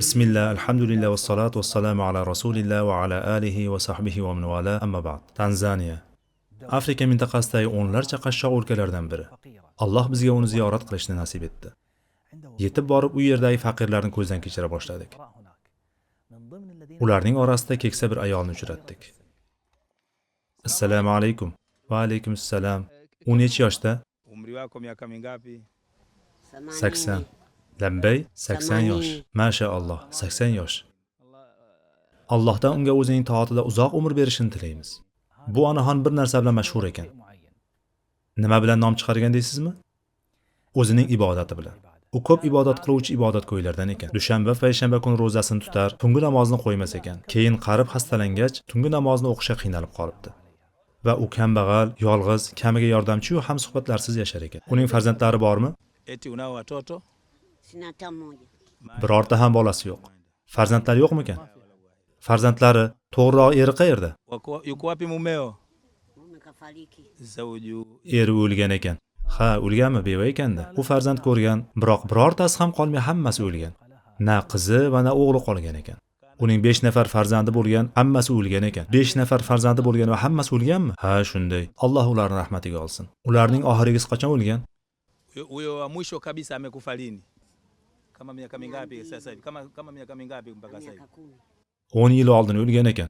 Bismillah, alhamdulillah va salatu vassalamu ala rasulillah va ala alihi va sahbihi va man wala amma ba'd. Tanzaniya Afrika mintaqasidagi o'nlarcha qashshoq o'lkalardan biri. Alloh bizga uni ziyorat qilishni nasib etdi. Yetib borib u yerdagi faqirlarni ko'zdan kechira boshladik. Ularning orasida keksa bir ayolni uchratdik. Assalomu alaykum. Va alaykum assalom. U necha yoshda? Umri wako miaka mingapi? 80. Labbay 80 yosh. Mashaalloh, 80 yosh. Allohdan unga o'zining toatida uzoq umr berishini tilaymiz. Bu onaxon bir narsa bilan mashhur ekan. Nima bilan nom chiqargan deysizmi? O'zining ibodati bilan. U ko'p ibodat qiluvchi ibodatgo'ylardan ekan. Dushanba va payshanba kuni ro'zasini tutar, tungi namozni qo'ymas ekan. Keyin qarib xastalangach, tungi namozni o'qishga qiynalib qolibdi. Va u kambag'al, yolg'iz, kamiga yordamchi-yu ham suhbatlarsiz yashar ekan. Uning farzandlari bormi? Eti unao watoto? Sina hata mmoja. Birorta ham bolasi yo'q. Farzandlari yo'qmikan? Farzandlari, to'g'riroq eri qayerda? Yuko wapi mumeo? Mume kafariki. Zawju. Eri o'lgan ekan. Ha, o'lganmi, beva ekanda. U farzand ko'rgan, biroq birortasi ham qolmay hammasi o'lgan. Na qizi va na o'g'li qolgan ekan. Uning 5 nafar farzandi bo'lgan, hammasi o'lgan ekan. 5 nafar farzandi bo'lgan va hammasi o'lganmi? Ha, shunday. Alloh ularni rahmatiga olsin. Ularning oxirgisi qachon o'lgan? Huyo wa mwisho kabisa amekufa lini? Kama miaka mingapi sasa hivi? Kama miaka mingapi mpaka sasa hivi? Miaka 10. 10 yil oldin o'lgan ekan.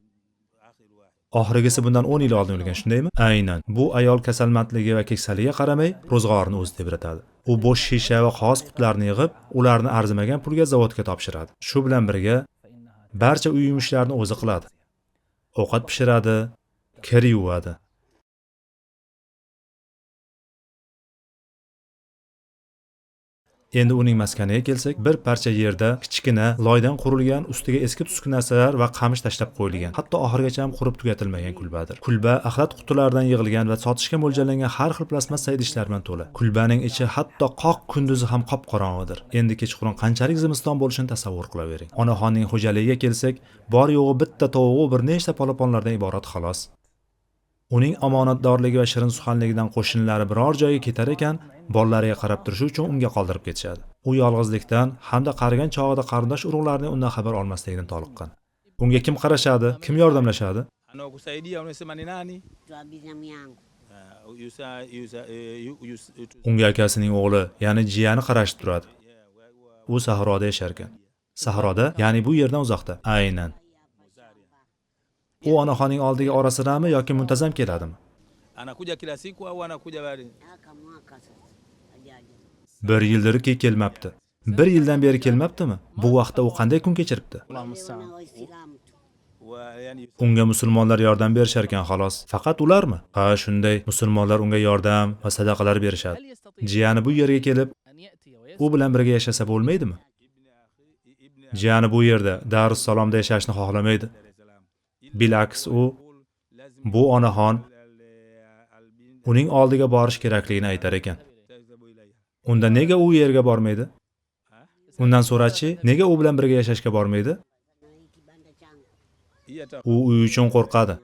Oxirgisi bundan 10 yil oldin o'lgan, shundaymi? Aynan. Bu ayol kasalmandligi va keksaligiga qaramay, ro'zg'orini o'zi tebratadi. U bo'sh shisha va qog'oz qutlarni yig'ib, ularni arzimagan pulga zavodga topshiradi. Shu bilan birga barcha uy yumushlarini o'zi qiladi. Ovqat pishiradi, kir yuvadi. Endi uning maskaniga kelsak, bir parcha yerda kichkina loydan qurilgan, ustiga eski-tuski narsalar va qamish tashlab qo'yilgan. Hatto oxirigacha ham qurib tugatilmagan kulbadir. Kulba axlat qutilaridan yig'ilgan va sotishga mo'ljallangan har xil plastmassa idishlar bilan to'la. Kulbaning ichi hatto qoq kunduzi ham qop-qorong'idir. Endi kechqurun qanchalik zimiston bo'lishini tasavvur qilavering. Onaxonning xo'jaligiga kelsak, bor yo'g'i bitta tovuq, bir nechta polaponlardan iborat xolos. Uning omonatdorligi va shirin suxanligidan qo'shnilari biror joyga ketar ekan, bolalariga qarab turishi uchun unga qoldirib ketishadi. U yolg'izlikdan hamda qarigan chog'ida qarindosh urug'larning undan xabar olmasligidan toliqqan. Unga kim qarashadi, kim yordamlashadi? Anaokusaidia unasema ni nani? Toa binamu yangu. Unga akasining o'g'li, ya'ni jiyani qarashib turadi. U sahroda yashar ekan. Sahroda, ya'ni bu yerdan uzoqda. Aynan. U onaxonning oldiga orasidami yoki muntazam keladimi? Anakuja kila siku au anakuja bali? Aka mwaka sasa. Hajaja. 1 yildirki kelmabdi. 1 yildan beri kelmabdimi? Bu vaqtda u qanday kun kechiribdi? Wale wana Waislamu tu. Yani Unga musulmonlar yordam berishar ekan xolos. Faqat ularmi? Ha, shunday. Musulmonlar unga yordam va sadaqalar berishadi. Jiyani bu yerga kelib, u bilan birga yashasa bo'lmaydimi? Jiyani bu yerda Darussalomda yashashni xohlamaydi. Bilaks u bu onaxon uning oldiga borish kerakligini aytar ekan. Unda nega u yerga bormaydi? Undan so'rachi, nega u bilan birga yashashga bormaydi? Kibanda changu. U uy uchun qo'rqadi.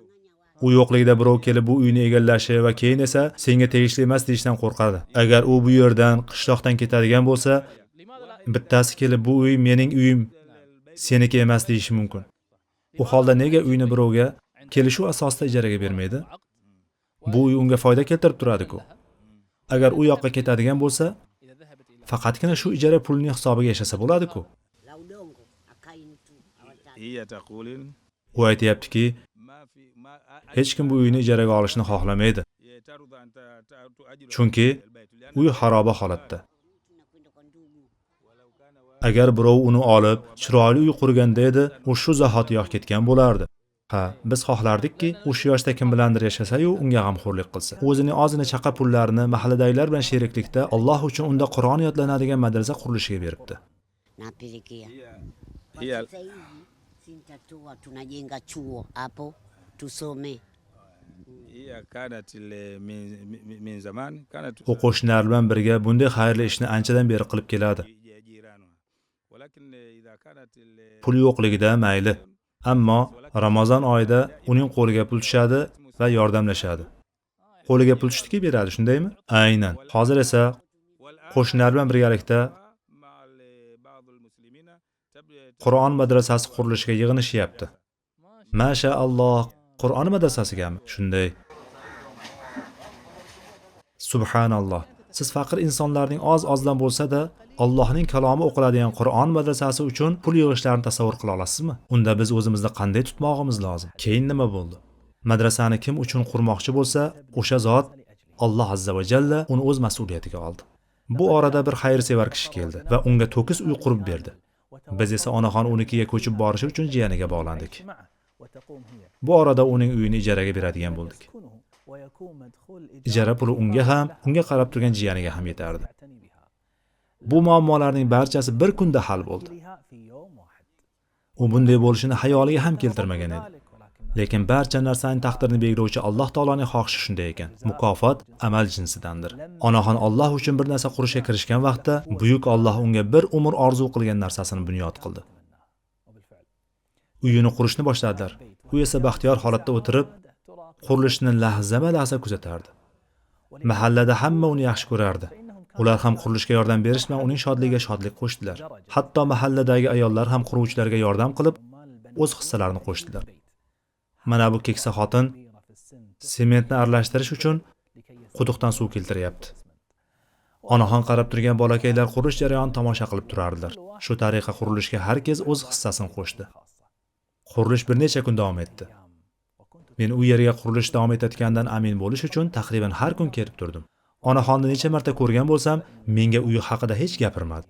U yo'qligida birov kelib bu uyni egallashi va keyin esa senga tegishli emas deyishdan qo'rqadi. Agar u bu yerdan, qishloqdan ketadigan bo'lsa, bittasi kelib bu uy mening uyim, seniki emas deyishi mumkin. U holda nega uyni birovga kelishuv asosida ijaraga bermaydi? Bu uy unga foyda keltirib turadi-ku. Agar u yoqqa ketadigan bo'lsa, faqatgina shu ijara pulining hisobiga yashasa bo'ladi-ku. La udongo. Akai mtu. Hawataki. hiya taqulin U aytayaptiki, hech kim bu uyni ijaraga olishni xohlamaydi. Chunki uy xaroba holatda. Tunakwenda kwa ndugu. Agar birov uni olib, chiroyli uy qurganda edi, u shu zahotiyoq ketgan bo'lardi. Ha, biz xohlardikki, u shu yoshda kim bilandir yashasa-yu, unga g'amxo'rlik qilsa. O'zining ozgina chaqa pullarini mahalladagilar bilan sheriklikda Alloh uchun unda Qur'on yodlanadigan madrasa qurilishiga beribdi. Napelekea. Kwa hiya sasa hivi sintatoa tunajenga chuo hapo tusome. hiya kanat min zaman kanat U qo'shnilar bilan birga bunday xayrli ishni anchadan beri qilib keladi. jirano. Walakin idha kanat Pul yo'qligida mayli. Ammo Ramazon oyida uning qo'liga pul tushadi va yordamlashadi. Qo'liga pul tushdiki beradi, shundaymi? Aynan. Hozir esa qo'shnilar bilan birgalikda Qur'on madrasasi qurilishiga yig'inishyapti. Mashaalloh, Qur'on madrasasigami? Shunday. Subhanalloh. Siz faqir insonlarning oz-ozdan bo'lsa-da Allohning kalomi o'qiladigan Qur'on madrasasi uchun pul yig'ishlarini tasavvur qila olasizmi? Unda biz o'zimizni qanday tutmog'imiz lozim? Keyin nima bo'ldi? Madrasani kim uchun qurmoqchi bo'lsa, o'sha zot Alloh azza va jalla uni o'z mas'uliyatiga oldi. Bu orada bir xayrsevar kishi keldi va unga to'kis uy qurib berdi. Biz esa onaxon unikiga ko'chib borishi uchun jiyaniga bog'landik. Bu orada uning uyini ijaraga beradigan bo'ldik. Ijara puli unga ham, unga qarab turgan jiyaniga ham yetardi. Bu muammolarning barchasi bir kunda hal bo'ldi. U bunday bo'lishini hayoliga ham keltirmagan edi. Lekin barcha narsaning taqdirini belgilovchi Alloh taoloning xohishi shunday ekan. Mukofot amal jinsidandir. Onaxon Alloh uchun bir narsa qurishga kirishgan vaqtda buyuk Alloh unga bir umr orzu qilgan narsasini bunyod qildi. Uyini qurishni boshladilar. U esa baxtiyor holatda o'tirib, qurilishni lahzama-lahza kuzatardi. Mahallada hamma uni yaxshi ko'rardi. Ular ham qurilishga yordam berish bilan uning shodligiga shodlik qo'shdilar. Hatto mahalladagi ayollar ham quruvchilarga yordam qilib, o'z hissalarini qo'shdilar. Mana bu keksa xotin sementni aralashtirish uchun quduqdan suv keltiryapti. Onaxon qarab turgan bolakaylar qurilish jarayonini tomosha qilib turardilar. Shu tariqa qurilishga har kim o'z hissasini qo'shdi. Qurilish bir necha kun davom etdi. Men u yerga qurilish davom etayotganidan amin bo'lish uchun taqriban har kun kelib turdim. Onaxonni necha marta ko'rgan bo'lsam, menga uyi haqida hech gapirmadi.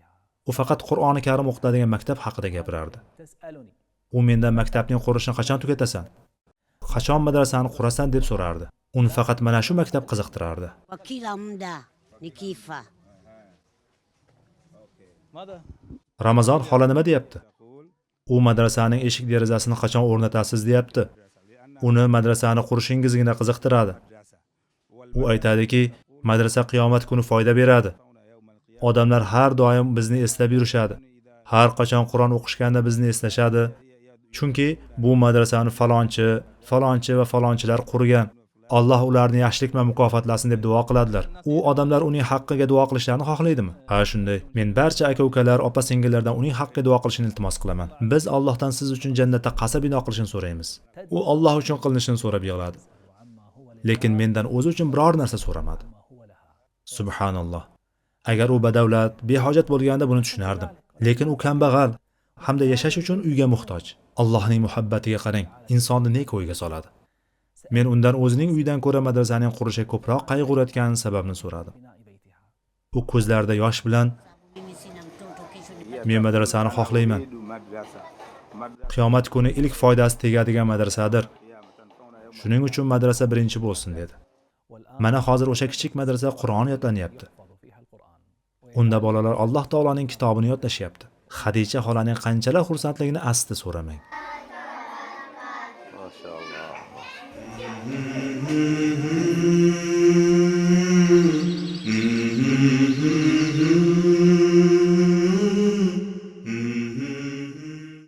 U faqat Qur'oni Karim o'qitadigan maktab haqida gapirardi. U mendan maktabning qurilishini qachon tugatasan? Qachon madrasani qurasan deb so'rardi. Uni faqat mana shu maktab qiziqtirardi. Kwa kila muda nikifa. Ramazon xola nima deyapti? U madrasaning eshik derazasini qachon o'rnatasiz deyapti. Uni madrasani qurishingizgina qiziqtiradi. U aytadiki, madrasa qiyomat kuni foyda beradi. Odamlar har doim bizni eslab yurishadi. Har qachon Qur'on o'qishganda bizni eslashadi. Chunki bu madrasani falonchi va falonchilar qurgan. Alloh ularni yaxshilik bilan mukofotlasin deb duo qiladilar. U odamlar uning haqqiga duo qilishlarini xohlaydimi? Ha, shunday. Men barcha aka-ukalar, opa-singillardan uning haqqiga duo qilishini iltimos qilaman. Biz Allohdan siz uchun jannatda qasr bino qilishini so'raymiz. U Alloh uchun qilinishini so'rab yig'ladi. Lekin mendan o'zi uchun biror narsa so'ramadi. Subhanalloh. Agar u badavlat, behojat bo'lganda buni tushunardim. Lekin u kambag'al hamda yashash uchun uyga muhtoj. Allohning muhabbatiga qarang, insonni ne ko'yga soladi. Men undan o'zining uyidan ko'ra madrasaning qurishiga ko'proq qayg'urayotgani sababini so'radim. U ko'zlarida yosh bilan Mimi sina mtoto, kesho men madrasani xohlayman. Qiyomat kuni ilk foydasi tegadigan madrasadir. Shuning uchun madrasa birinchi bo'lsin dedi. Mana hozir o'sha kichik madrasa Qur'on yodlanyapti. Unda bolalar Alloh taoloning kitobini yodlashyapti. Xadicha xolaning qanchalar xursandligini asli so'ramang. Maşallah.